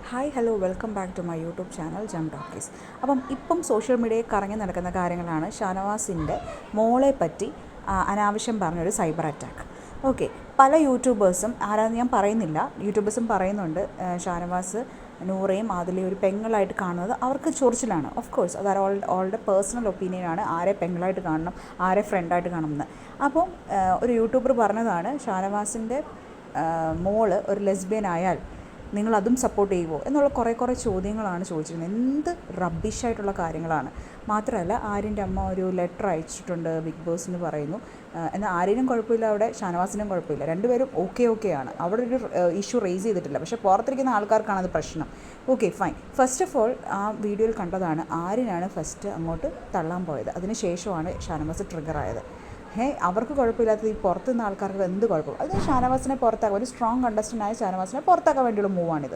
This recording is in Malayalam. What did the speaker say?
Hi hello welcome back to my YouTube channel Jam Talkies. ഇപ്പം സോഷ്യൽ മീഡിയയിൽ കറങ്ങി നടക്കുന്ന കാര്യങ്ങളാണ് ഷാനവാസിൻ്റെ മോളെ പറ്റി അനാവശ്യം പറഞ്ഞൊരു സൈബർ അറ്റാക്ക്. ഓക്കെ, പല യൂട്യൂബേഴ്സും ആരാന്ന് ഞാൻ പറയുന്നില്ല, യൂട്യൂബേഴ്സും പറയുന്നുണ്ട് ഷാനവാസ് നൂറയും ആദിലയും ഒരു പെങ്ങളായിട്ട് കാണുന്നത് അവർക്ക് ചൊറിച്ചിലാണ്. ഓഫ് കോഴ്സ് അത് ഓളുടെ പേഴ്സണൽ ഒപ്പീനിയനാണ്, ആരെ പെങ്ങളായിട്ട് കാണണം, ആരെ ഫ്രണ്ടായിട്ട് കാണണമെന്ന്. ഒരു യൂട്യൂബർ പറഞ്ഞതാണ് ഷാനവാസിൻ്റെ മോള് ഒരു ലെസ്ബിയൻ ആയാൽ നിങ്ങളതും സപ്പോർട്ട് ചെയ്യുമോ എന്നുള്ള കുറേ ചോദ്യങ്ങളാണ് ചോദിച്ചിരുന്നത്. എന്ത് റബ്ബിഷായിട്ടുള്ള കാര്യങ്ങളാണ്. മാത്രമല്ല, ആര്യൻ്റെ അമ്മ ഒരു ലെറ്റർ അയച്ചിട്ടുണ്ട് ബിഗ് ബോസിന് പറയുന്നു. എന്നാൽ ആര്യനും കുഴപ്പമില്ല, അവിടെ ഷാനവാസിനും കുഴപ്പമില്ല, രണ്ടുപേരും ഓക്കെയാണ്. അവിടെ ഒരു ഇഷ്യൂ റേസ് ചെയ്തിട്ടില്ല. പക്ഷേ പുറത്തിരിക്കുന്ന ആൾക്കാർക്കാണ് അത് പ്രശ്നം. Okay fine. First of all ആ വീഡിയോയിൽ കണ്ടതാണ് ആര്യനാണ് ഫസ്റ്റ് അങ്ങോട്ട് തള്ളാൻ പോയത്. അതിന് ശേഷമാണ് ഷാനവാസ് ട്രിഗർ ആയത്. അവർക്ക് കുഴപ്പമില്ലാത്തത് ഈ പുറത്തുനിന്ന് ആൾക്കാർക്ക് എന്ത് കുഴപ്പം? അത് ഷാനവാസിനെ പുറത്താക്കാൻ, ഒരു സ്ട്രോങ് കണ്ടസ്റ്റൻ്റായ ഷാനവാസിനെ പുറത്താക്കാൻ വേണ്ടിയുള്ള മൂവാണിത്.